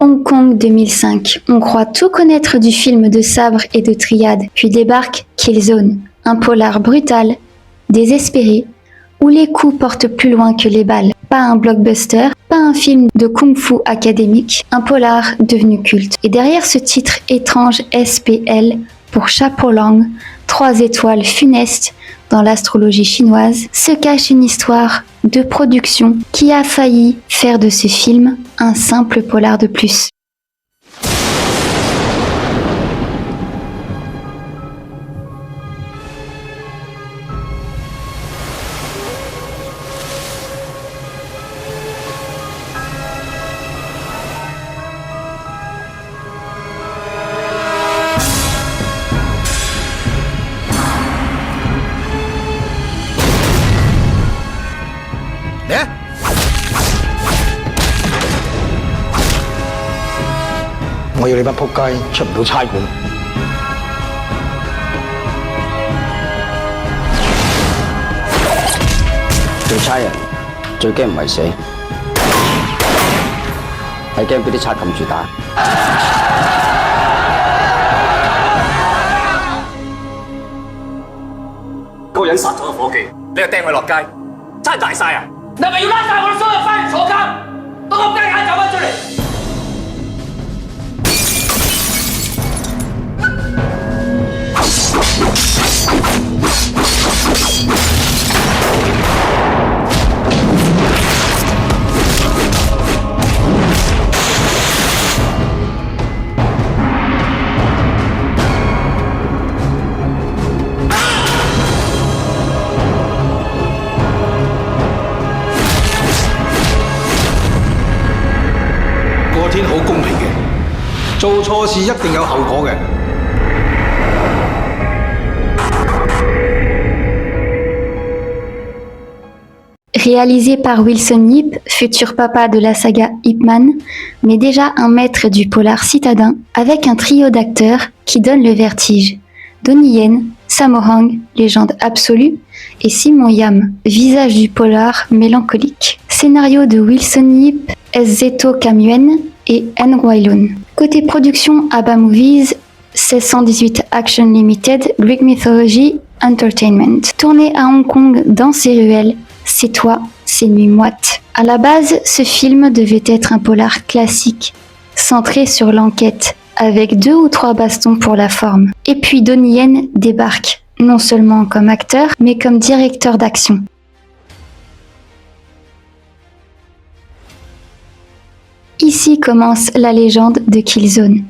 Hong Kong 2005. On croit tout connaître du film de sabre et de triade, puis débarque Killzone, un polar brutal, désespéré, où les coups portent plus loin que les balles. Pas un blockbuster, pas un film de kung-fu académique, un polar devenu culte. Et derrière ce titre étrange SPL pour Chapeau Lang, 3 étoiles funestes dans l'astrologie chinoise, se cache une histoire de production qui a failli faire de ce film un simple polar de plus.我要你班仆街出唔到差館。做差人最驚唔係死，係驚俾啲賊撳住打。嗰個人殺咗個伙計，你又掟佢落街，真係大晒啊！你係咪要拉晒我哋所有翻去坐監？當我雞眼走翻出嚟！個天好公平嘅，做錯事一定有後果嘅。Réalisé par Wilson Yip, futur papa de la saga Ip Man, mais déjà un maître du polar citadin, avec un trio d'acteurs qui donne le vertige. Donnie Yen, Sammo Hung, légende absolue, et Simon Yam, visage du polar mélancolique. Scénario de Wilson Yip, Zeto Kamuen et N. Wailun. Côté production, Abba Movies, 1618 Action Limited, Greek Mythology Entertainment. Tourné à Hong Kong dans ses ruelles, C'est toi, c'est nuit moite. À la base, ce film devait être un polar classique, centré sur l'enquête, avec 2 ou 3 bastons pour la forme. Et puis Donnie Yen débarque, non seulement comme acteur, mais comme directeur d'action. Ici commence la légende de Killzone.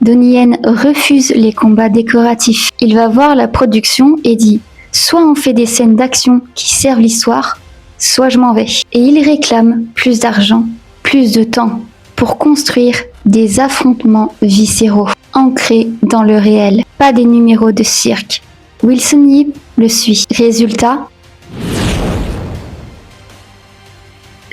Donnie Yen refuse les combats décoratifs. Il va voir la production et dit « Soit on fait des scènes d'action qui servent l'histoire, soit je m'en vais. » Et il réclame plus d'argent, plus de temps pour construire des affrontements viscéraux, ancrés dans le réel, pas des numéros de cirque. Wilson Yip le suit. Résultat,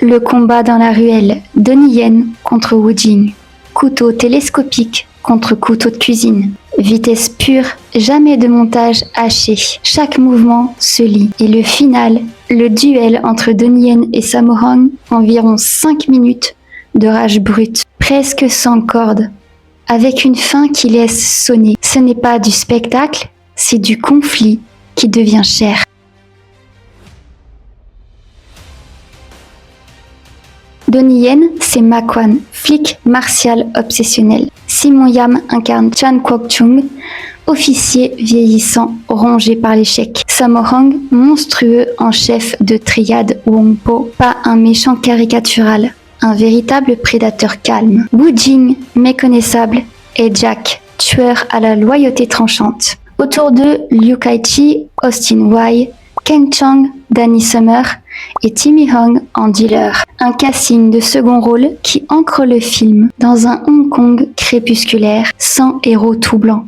le combat dans la ruelle, Donnie Yen contre Wu Jing. Couteau télescopique contre couteau de cuisine. Vitesse pure, jamais de montage haché. Chaque mouvement se lie. Et le final, le duel entre Donnie Yen et Sammo Hung, environ 5 minutes de rage brute, presque sans corde, avec une fin qui laisse sonner. Ce n'est pas du spectacle, c'est du conflit qui devient cher. Donnie Yen, c'est Ma Quan, flic martial obsessionnel. Simon Yam incarne Chan Kwok-chung, officier vieillissant, rongé par l'échec. Sammo Hung, monstrueux en chef de triade Wong-po, pas un méchant caricatural, un véritable prédateur calme. Wu Jing, méconnaissable, et Jack, tueur à la loyauté tranchante. Autour d'eux, Liu Kai-chi, Austin Wai, Ken Chang, Danny Summer et Timmy Hung en dealer. Un casting de second rôle qui ancre le film dans un Hong Kong crépusculaire sans héros tout blanc.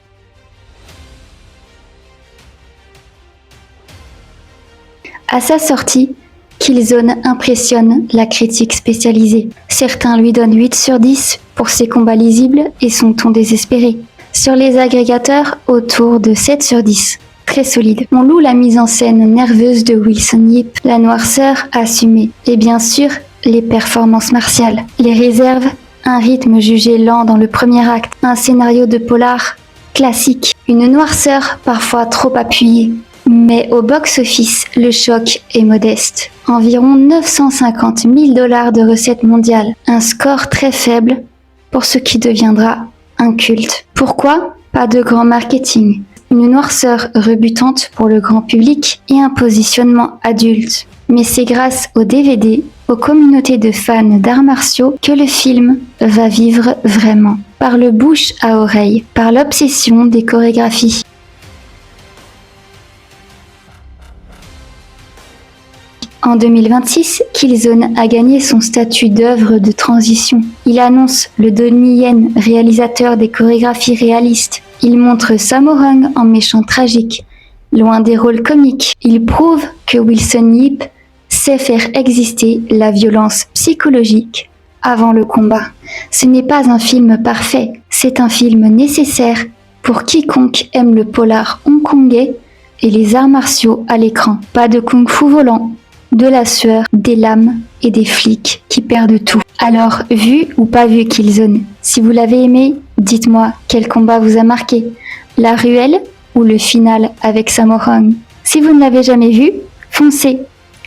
À sa sortie, Killzone impressionne la critique spécialisée. Certains lui donnent 8 sur 10 pour ses combats lisibles et son ton désespéré. Sur les agrégateurs, autour de 7 sur 10. Très solide. On loue la mise en scène nerveuse de Wilson Yip, la noirceur assumée et bien sûr les performances martiales. Les réserves Un rythme jugé lent dans le premier acte, un scénario de polar classique, une noirceur parfois trop appuyée. Mais au box-office, le choc est modeste. Environ 950 000 $ de recettes mondiales, un score très faible pour ce qui deviendra un culte. Pourquoi ? Pas de grand marketing, une noirceur rebutante pour le grand public et un positionnement adulte. Mais c'est grâce au DVD, aux communautés de fans d'arts martiaux, que le film va vivre vraiment. Par le bouche à oreille, par l'obsession des chorégraphies. En 2026, Killzone a gagné son statut d'œuvre de transition. Il annonce le Donnie Yen, réalisateur des chorégraphies réalistes. Il montre Sammo Hung en méchant tragique. Loin des rôles comiques, il prouve que Wilson Yip sait faire exister la violence psychologique avant le combat. Ce n'est pas un film parfait, c'est un film nécessaire pour quiconque aime le polar hongkongais et les arts martiaux à l'écran. Pas de kung-fu volant, de la sueur, des lames et des flics qui perdent tout. Alors, vu ou pas vu Killzone ? Si vous l'avez aimé, dites-moi quel combat vous a marqué, la ruelle ou le final avec Sammo Hung. Si vous ne l'avez jamais vu, foncez.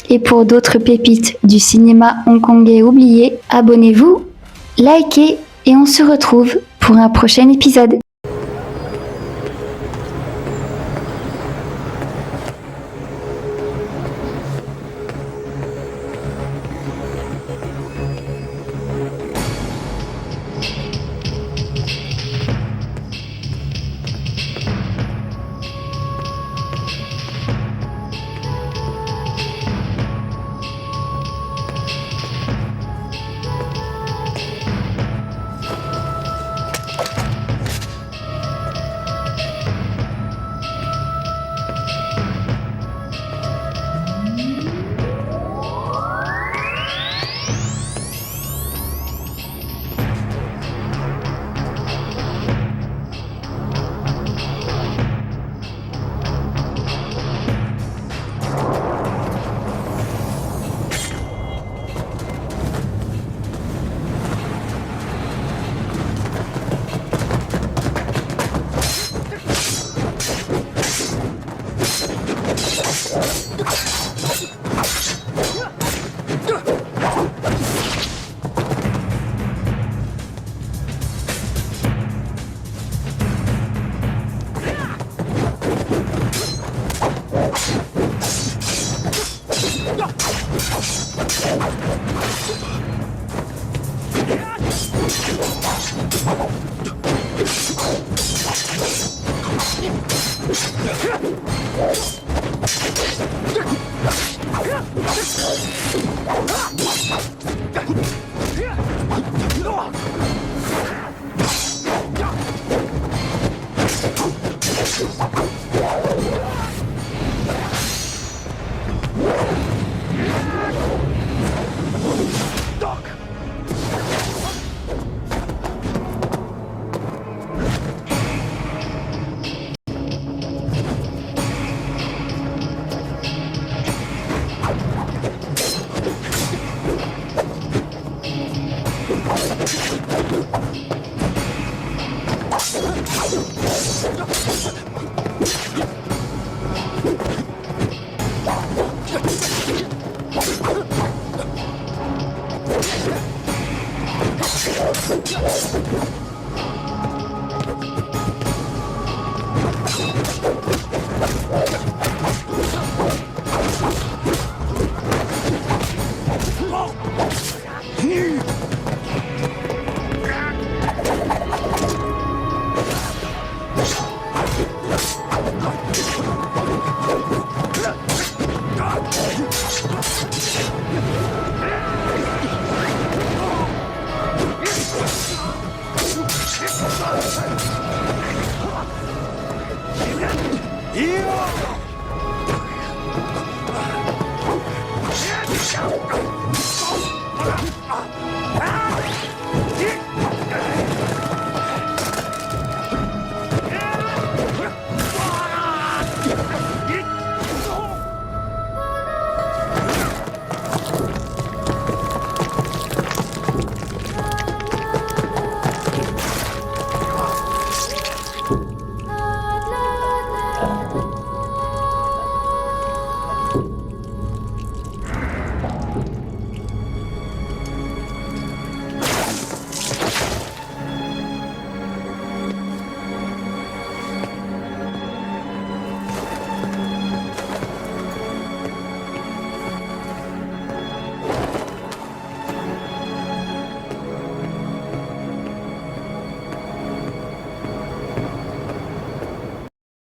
Et pour d'autres pépites du cinéma hongkongais oublié, abonnez-vous, likez et on se retrouve pour un prochain épisode. Ah!